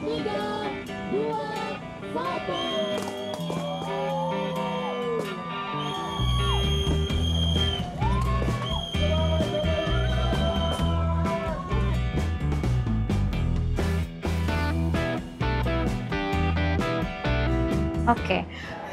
3, 2, 1. Oke,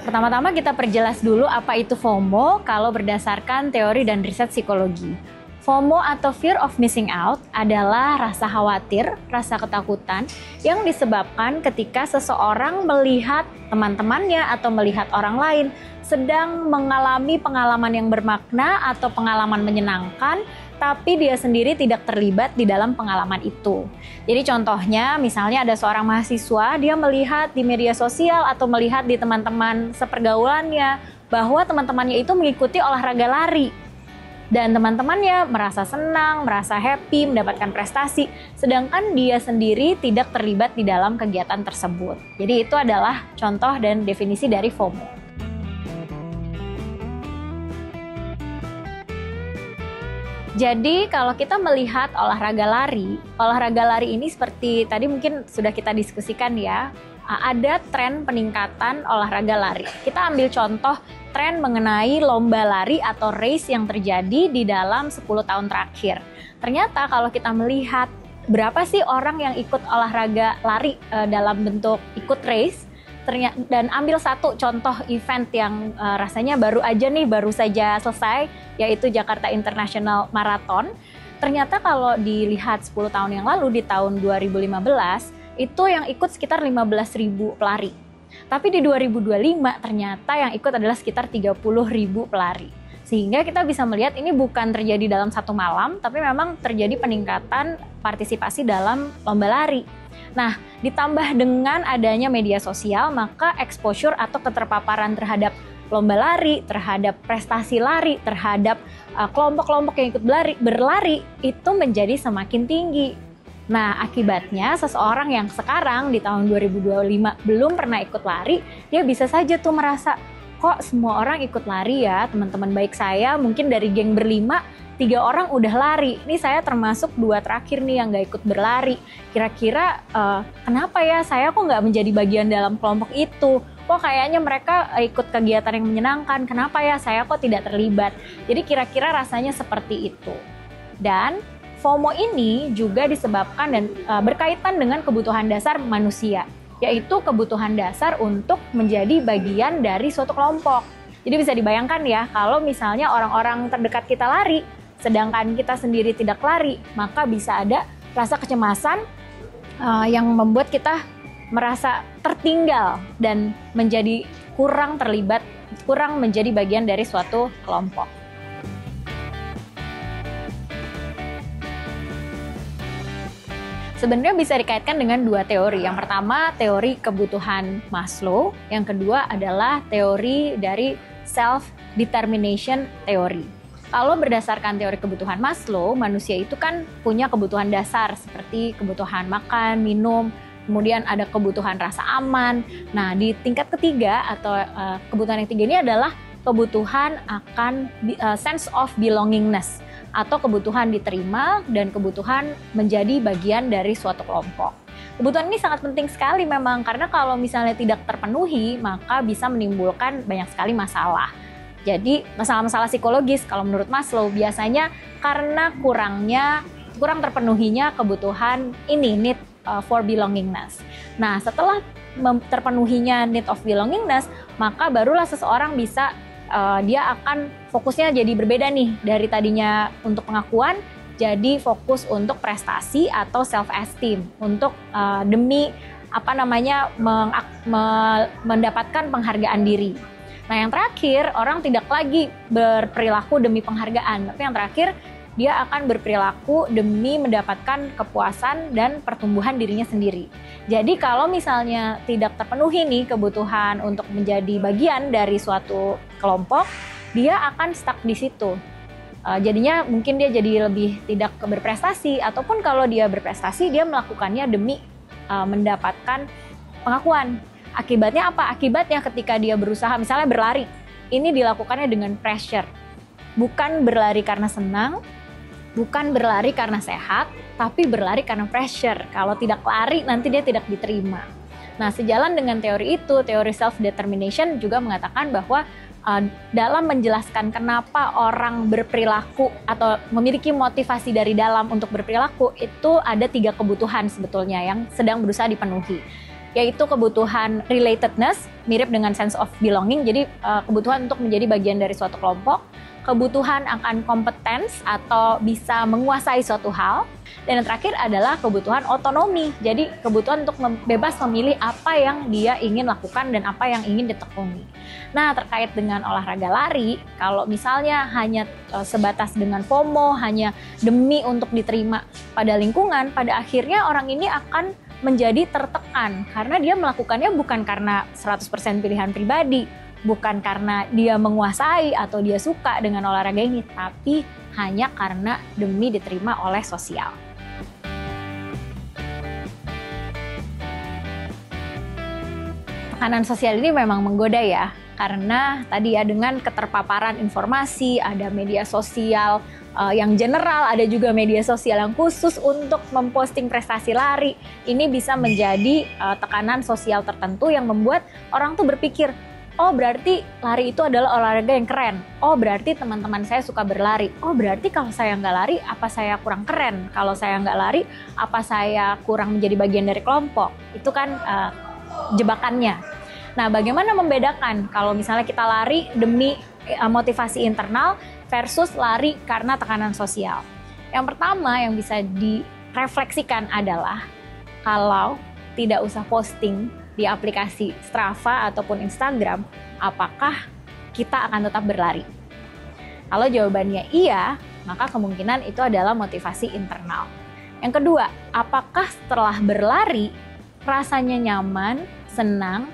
pertama-tama kita perjelas dulu apa itu FOMO kalau berdasarkan teori dan riset psikologi. FOMO atau fear of missing out adalah rasa khawatir, rasa ketakutan yang disebabkan ketika seseorang melihat teman-temannya atau melihat orang lain sedang mengalami pengalaman yang bermakna atau pengalaman menyenangkan, tapi dia sendiri tidak terlibat di dalam pengalaman itu. Jadi contohnya, misalnya ada seorang mahasiswa, dia melihat di media sosial atau melihat di teman-teman sepergaulannya bahwa teman-temannya itu mengikuti olahraga lari. Dan teman-temannya merasa senang, merasa happy, mendapatkan prestasi, sedangkan dia sendiri tidak terlibat di dalam kegiatan tersebut. Jadi itu adalah contoh dan definisi dari FOMO. Jadi kalau kita melihat olahraga lari ini seperti tadi mungkin sudah kita diskusikan ya, ada tren peningkatan olahraga lari. Kita ambil contoh tren mengenai lomba lari atau race yang terjadi di dalam 10 tahun terakhir. Ternyata kalau kita melihat berapa sih orang yang ikut olahraga lari dalam bentuk ikut race, dan ambil satu contoh event yang rasanya baru saja selesai, yaitu Jakarta International Marathon. Ternyata kalau dilihat 10 tahun yang lalu, di tahun 2015, itu yang ikut sekitar 15.000 pelari. Tapi di 2025 ternyata yang ikut adalah sekitar 30.000 pelari. Sehingga kita bisa melihat ini bukan terjadi dalam satu malam, tapi memang terjadi peningkatan partisipasi dalam lomba lari. Nah, ditambah dengan adanya media sosial, maka exposure atau keterpaparan terhadap lomba lari, terhadap prestasi lari, terhadap kelompok-kelompok yang ikut berlari, itu menjadi semakin tinggi. Nah, akibatnya seseorang yang sekarang di tahun 2025 belum pernah ikut lari, dia bisa saja tuh merasa, kok semua orang ikut lari ya, teman-teman baik saya mungkin dari geng berlima, 3 orang udah lari. Ini saya termasuk 2 terakhir nih yang gak ikut berlari. Kira-kira kenapa ya saya kok gak menjadi bagian dalam kelompok itu? Kok kayaknya mereka ikut kegiatan yang menyenangkan, kenapa ya saya kok tidak terlibat? Jadi kira-kira rasanya seperti itu. Dan FOMO ini juga disebabkan dan berkaitan dengan kebutuhan dasar manusia, yaitu kebutuhan dasar untuk menjadi bagian dari suatu kelompok. Jadi bisa dibayangkan ya, kalau misalnya orang-orang terdekat kita lari, sedangkan kita sendiri tidak lari, maka bisa ada rasa kecemasan yang membuat kita merasa tertinggal dan menjadi kurang terlibat, kurang menjadi bagian dari suatu kelompok. Sebenarnya bisa dikaitkan dengan 2 teori. Yang pertama, teori kebutuhan Maslow. Yang kedua adalah teori dari self-determination theory. Kalau berdasarkan teori kebutuhan Maslow, manusia itu kan punya kebutuhan dasar seperti kebutuhan makan, minum, kemudian ada kebutuhan rasa aman. Nah, di tingkat ketiga atau kebutuhan yang ketiga ini adalah kebutuhan akan sense of belongingness, atau kebutuhan diterima dan kebutuhan menjadi bagian dari suatu kelompok. Kebutuhan ini sangat penting sekali memang, karena kalau misalnya tidak terpenuhi, maka bisa menimbulkan banyak sekali masalah. Jadi masalah-masalah psikologis kalau menurut Maslow biasanya karena kurang terpenuhinya kebutuhan ini, need for belongingness. Nah, setelah terpenuhinya need of belongingness, maka barulah seseorang bisa dia akan fokusnya jadi berbeda nih, dari tadinya untuk pengakuan jadi fokus untuk prestasi atau self esteem, untuk demi mendapatkan penghargaan diri. Nah, yang terakhir, orang tidak lagi berperilaku demi penghargaan, tapi yang terakhir dia akan berperilaku demi mendapatkan kepuasan dan pertumbuhan dirinya sendiri. Jadi kalau misalnya tidak terpenuhi nih kebutuhan untuk menjadi bagian dari suatu kelompok, dia akan stuck di situ. Jadinya mungkin dia jadi lebih tidak berprestasi, ataupun kalau dia berprestasi, dia melakukannya demi mendapatkan pengakuan. Akibatnya apa? Akibatnya ketika dia berusaha misalnya berlari, ini dilakukannya dengan pressure. Bukan berlari karena senang, Bukan berlari karena sehat, tapi berlari karena pressure. Kalau tidak lari, nanti dia tidak diterima. Nah, sejalan dengan teori itu, teori self-determination juga mengatakan bahwa dalam menjelaskan kenapa orang berperilaku atau memiliki motivasi dari dalam untuk berperilaku, itu ada 3 kebutuhan sebetulnya yang sedang berusaha dipenuhi. Yaitu kebutuhan relatedness, mirip dengan sense of belonging, jadi kebutuhan untuk menjadi bagian dari suatu kelompok, kebutuhan akan competence atau bisa menguasai suatu hal, dan yang terakhir adalah kebutuhan otonomi, jadi kebutuhan untuk bebas memilih apa yang dia ingin lakukan dan apa yang ingin ditekuni. Nah, terkait dengan olahraga lari, kalau misalnya hanya sebatas dengan FOMO, hanya demi untuk diterima pada lingkungan, pada akhirnya orang ini akan menjadi tertekan karena dia melakukannya bukan karena 100% pilihan pribadi, bukan karena dia menguasai atau dia suka dengan olahraga ini, tapi hanya karena demi diterima oleh sosial. Tekanan sosial ini memang menggoda ya, karena tadi ya dengan keterpaparan informasi, ada media sosial yang general, ada juga media sosial yang khusus untuk memposting prestasi lari. Ini bisa menjadi tekanan sosial tertentu yang membuat orang tuh berpikir, oh berarti lari itu adalah olahraga yang keren. Oh berarti teman-teman saya suka berlari. Oh berarti kalau saya nggak lari, apa saya kurang keren? Kalau saya nggak lari, apa saya kurang menjadi bagian dari kelompok? Itu kan jebakannya. Nah, bagaimana membedakan kalau misalnya kita lari demi motivasi internal versus lari karena tekanan sosial? Yang pertama yang bisa direfleksikan adalah kalau tidak usah posting di aplikasi Strava ataupun Instagram, apakah kita akan tetap berlari? Kalau jawabannya iya, maka kemungkinan itu adalah motivasi internal. Yang kedua, apakah setelah berlari rasanya nyaman, senang,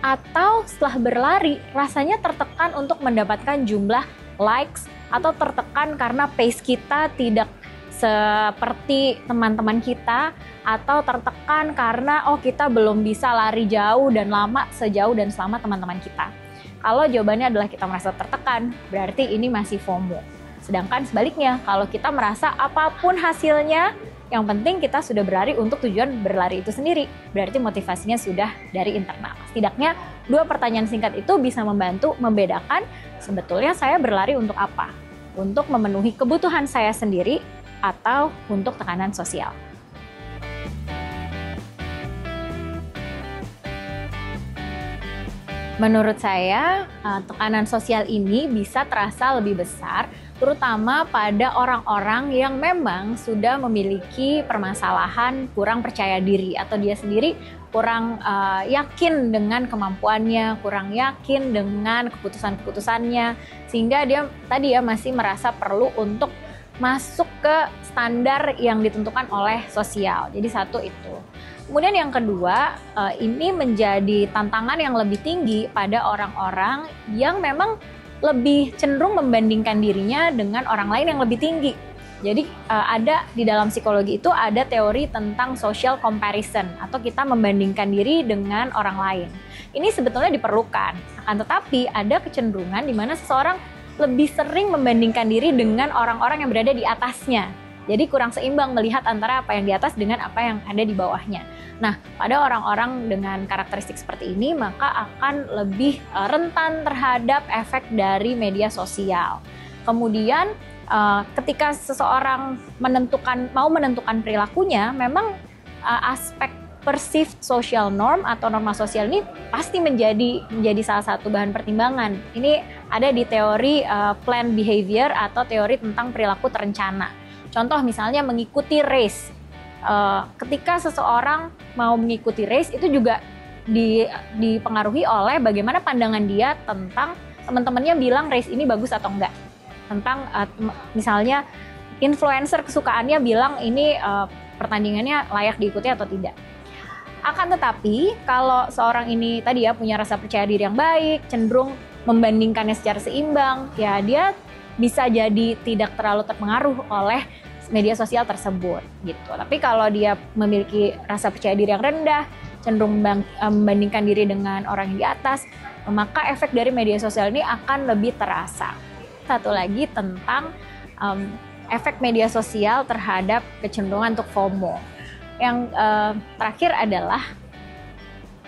atau setelah berlari rasanya tertekan untuk mendapatkan jumlah likes atau tertekan karena pace kita tidak seperti teman-teman kita, atau tertekan karena kita belum bisa lari jauh dan lama sejauh dan selama teman-teman kita. Kalau jawabannya adalah kita merasa tertekan, berarti ini masih FOMO. Sedangkan sebaliknya, kalau kita merasa apapun hasilnya, yang penting kita sudah berlari untuk tujuan berlari itu sendiri, berarti motivasinya sudah dari internal. Setidaknya 2 pertanyaan singkat itu bisa membantu membedakan sebetulnya saya berlari untuk apa? Untuk memenuhi kebutuhan saya sendiri atau untuk tekanan sosial. Menurut saya, tekanan sosial ini bisa terasa lebih besar, terutama pada orang-orang yang memang sudah memiliki permasalahan kurang percaya diri atau dia sendiri kurang yakin dengan kemampuannya, kurang yakin dengan keputusan-keputusannya, sehingga dia tadi ya masih merasa perlu untuk masuk ke standar yang ditentukan oleh sosial. Jadi satu itu. Kemudian yang kedua, ini menjadi tantangan yang lebih tinggi pada orang-orang yang memang lebih cenderung membandingkan dirinya dengan orang lain yang lebih tinggi. Jadi ada di dalam psikologi itu ada teori tentang social comparison atau kita membandingkan diri dengan orang lain. Ini sebetulnya diperlukan, akan tetapi ada kecenderungan di mana seseorang lebih sering membandingkan diri dengan orang-orang yang berada di atasnya. Jadi kurang seimbang melihat antara apa yang di atas dengan apa yang ada di bawahnya. Nah, pada orang-orang dengan karakteristik seperti ini, maka akan lebih rentan terhadap efek dari media sosial. Kemudian, ketika seseorang mau menentukan perilakunya, memang aspek perceived social norm atau norma sosial ini pasti menjadi salah satu bahan pertimbangan. Ini ada di teori planned behavior atau teori tentang perilaku terencana. Contoh misalnya mengikuti race. Ketika seseorang mau mengikuti race itu juga dipengaruhi oleh bagaimana pandangan dia tentang teman-temannya bilang race ini bagus atau enggak. Tentang misalnya influencer kesukaannya bilang ini pertandingannya layak diikuti atau tidak. Akan tetapi kalau seorang ini tadi ya punya rasa percaya diri yang baik, cenderung membandingkannya secara seimbang, ya dia bisa jadi tidak terlalu terpengaruh oleh media sosial tersebut gitu. Tapi kalau dia memiliki rasa percaya diri yang rendah, cenderung membandingkan diri dengan orang yang di atas, maka efek dari media sosial ini akan lebih terasa. Satu lagi tentang efek media sosial terhadap kecenderungan untuk FOMO. Yang terakhir adalah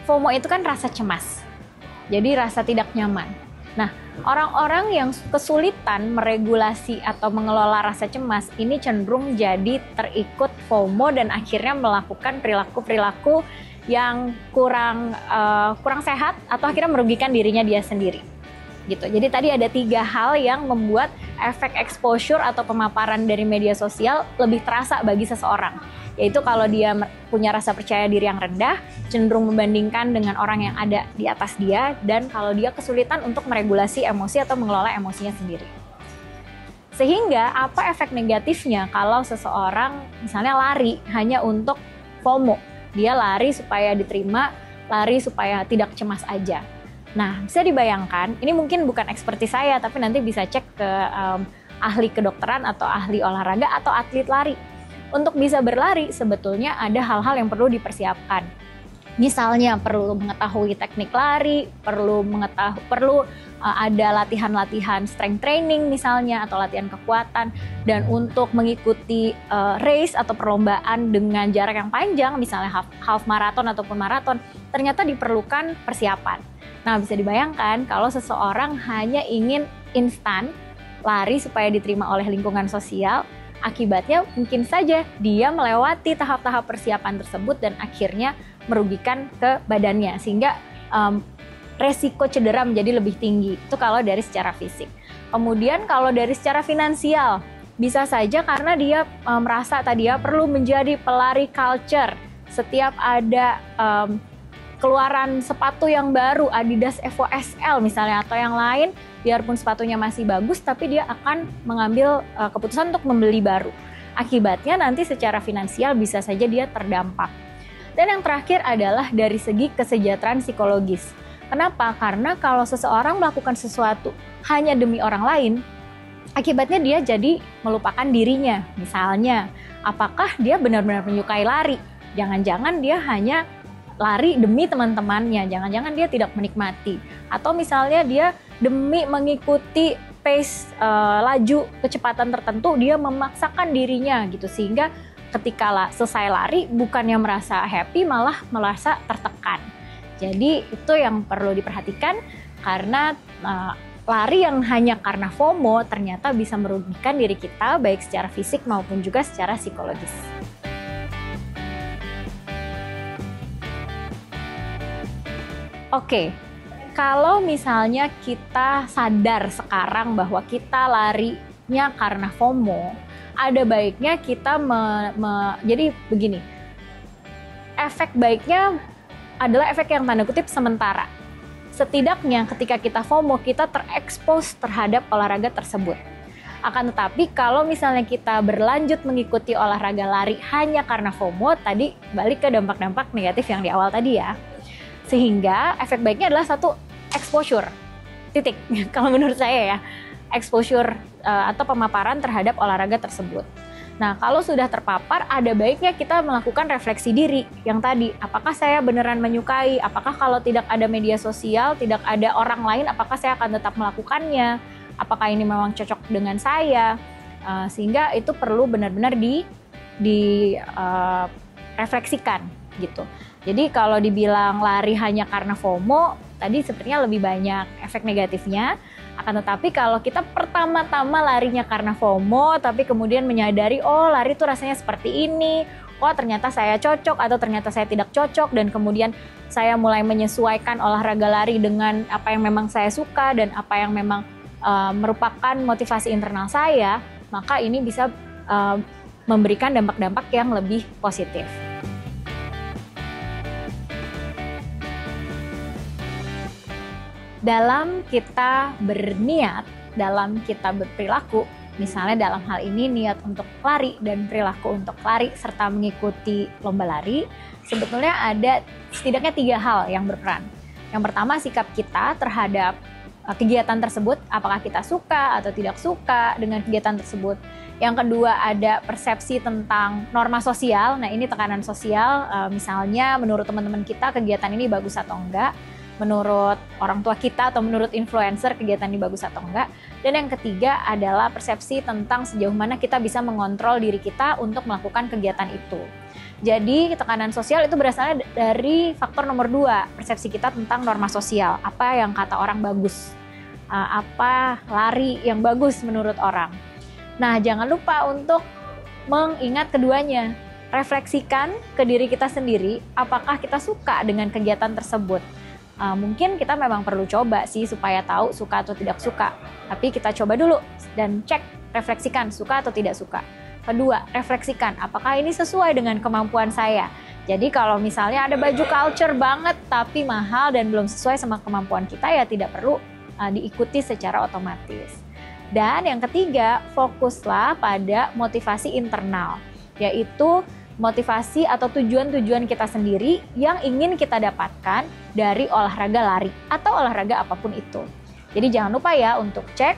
FOMO itu kan rasa cemas, jadi rasa tidak nyaman. Nah, orang-orang yang kesulitan meregulasi atau mengelola rasa cemas ini cenderung jadi terikut FOMO dan akhirnya melakukan perilaku-perilaku yang kurang sehat atau akhirnya merugikan dirinya dia sendiri. Gitu. Jadi tadi ada 3 hal yang membuat efek exposure atau pemaparan dari media sosial lebih terasa bagi seseorang. Yaitu kalau dia punya rasa percaya diri yang rendah, cenderung membandingkan dengan orang yang ada di atas dia, dan kalau dia kesulitan untuk meregulasi emosi atau mengelola emosinya sendiri. Sehingga apa efek negatifnya kalau seseorang misalnya lari hanya untuk FOMO. Dia lari supaya diterima, lari supaya tidak cemas aja. Nah, bisa dibayangkan, ini mungkin bukan ekspertis saya, tapi nanti bisa cek ke ahli kedokteran atau ahli olahraga atau atlet lari. Untuk bisa berlari, sebetulnya ada hal-hal yang perlu dipersiapkan. Misalnya perlu mengetahui teknik lari, perlu ada latihan-latihan strength training misalnya, atau latihan kekuatan. Dan untuk mengikuti race atau perlombaan dengan jarak yang panjang, misalnya half marathon ataupun maraton, ternyata diperlukan persiapan. Nah, bisa dibayangkan kalau seseorang hanya ingin instan lari supaya diterima oleh lingkungan sosial, akibatnya mungkin saja dia melewati tahap-tahap persiapan tersebut dan akhirnya merugikan ke badannya, sehingga resiko cedera menjadi lebih tinggi. Itu kalau dari secara fisik. Kemudian kalau dari secara finansial, bisa saja karena dia merasa tadi ya perlu menjadi pelari culture. Setiap ada keluaran sepatu yang baru, Adidas Evo SL misalnya atau yang lain, biarpun sepatunya masih bagus, tapi dia akan mengambil keputusan untuk membeli baru. Akibatnya nanti secara finansial bisa saja dia terdampak. Dan yang terakhir adalah dari segi kesejahteraan psikologis. Kenapa? Karena kalau seseorang melakukan sesuatu hanya demi orang lain, akibatnya dia jadi melupakan dirinya. Misalnya, apakah dia benar-benar menyukai lari? Jangan-jangan dia hanya lari demi teman-temannya, jangan-jangan dia tidak menikmati. Atau misalnya dia demi mengikuti pace laju kecepatan tertentu, dia memaksakan dirinya gitu, sehingga ketika selesai lari bukannya merasa happy, malah merasa tertekan. Jadi itu yang perlu diperhatikan, karena lari yang hanya karena FOMO ternyata bisa merugikan diri kita baik secara fisik maupun juga secara psikologis. Oke, kalau misalnya kita sadar sekarang bahwa kita larinya karena FOMO, ada baiknya kita jadi begini, efek baiknya adalah efek yang tanda kutip sementara. Setidaknya ketika kita FOMO, kita terekspos terhadap olahraga tersebut. Akan tetapi kalau misalnya kita berlanjut mengikuti olahraga lari hanya karena FOMO, tadi balik ke dampak-dampak negatif yang di awal tadi ya. Sehingga efek baiknya adalah satu, exposure, titik. Kalau menurut saya ya, exposure atau pemaparan terhadap olahraga tersebut. Nah, kalau sudah terpapar, ada baiknya kita melakukan refleksi diri. Yang tadi, apakah saya beneran menyukai? Apakah kalau tidak ada media sosial, tidak ada orang lain, apakah saya akan tetap melakukannya? Apakah ini memang cocok dengan saya? Sehingga itu perlu benar-benar refleksikan gitu. Jadi kalau dibilang lari hanya karena FOMO, tadi sepertinya lebih banyak efek negatifnya. Akan tetapi kalau kita pertama-tama larinya karena FOMO, tapi kemudian menyadari, oh lari itu rasanya seperti ini, oh ternyata saya cocok atau ternyata saya tidak cocok, dan kemudian saya mulai menyesuaikan olahraga lari dengan apa yang memang saya suka dan apa yang memang merupakan motivasi internal saya, maka ini bisa memberikan dampak-dampak yang lebih positif. Dalam kita berniat, dalam kita berperilaku, misalnya dalam hal ini niat untuk lari dan perilaku untuk lari serta mengikuti lomba lari, sebetulnya ada setidaknya 3 hal yang berperan. Yang pertama, sikap kita terhadap kegiatan tersebut, apakah kita suka atau tidak suka dengan kegiatan tersebut. Yang kedua, ada persepsi tentang norma sosial. Nah, ini tekanan sosial, misalnya menurut teman-teman kita kegiatan ini bagus atau enggak, menurut orang tua kita atau menurut influencer kegiatan ini bagus atau enggak. Dan yang ketiga adalah persepsi tentang sejauh mana kita bisa mengontrol diri kita untuk melakukan kegiatan itu. Jadi tekanan sosial itu berasalnya dari faktor nomor 2, persepsi kita tentang norma sosial. Apa yang kata orang bagus, apa lari yang bagus menurut orang. Nah, jangan lupa untuk mengingat keduanya. Refleksikan ke diri kita sendiri, apakah kita suka dengan kegiatan tersebut. Mungkin kita memang perlu coba sih supaya tahu suka atau tidak suka. Tapi kita coba dulu dan cek, refleksikan suka atau tidak suka. Kedua, refleksikan apakah ini sesuai dengan kemampuan saya. Jadi kalau misalnya ada baju culture banget tapi mahal dan belum sesuai sama kemampuan kita, ya tidak perlu diikuti secara otomatis. Dan yang ketiga, fokuslah pada motivasi internal, yaitu motivasi atau tujuan-tujuan kita sendiri yang ingin kita dapatkan dari olahraga lari atau olahraga apapun itu. Jadi jangan lupa ya untuk cek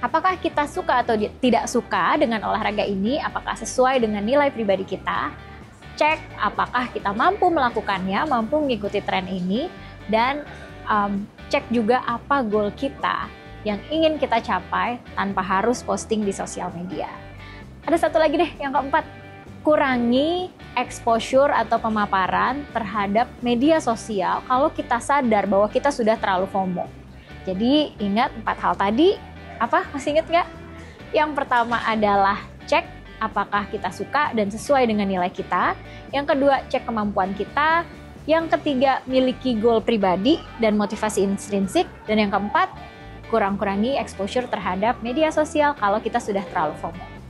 apakah kita suka atau tidak suka dengan olahraga ini, apakah sesuai dengan nilai pribadi kita. Cek apakah kita mampu melakukannya, mampu mengikuti tren ini, dan cek juga apa goal kita yang ingin kita capai tanpa harus posting di sosial media. Ada satu lagi deh, yang keempat, kurangi exposure atau pemaparan terhadap media sosial kalau kita sadar bahwa kita sudah terlalu FOMO. Jadi ingat 4 hal tadi, apa? Masih ingat nggak? Yang pertama adalah cek apakah kita suka dan sesuai dengan nilai kita. Yang kedua, cek kemampuan kita. Yang ketiga, miliki goal pribadi dan motivasi intrinsik. Dan yang keempat, kurangi exposure terhadap media sosial kalau kita sudah terlalu FOMO.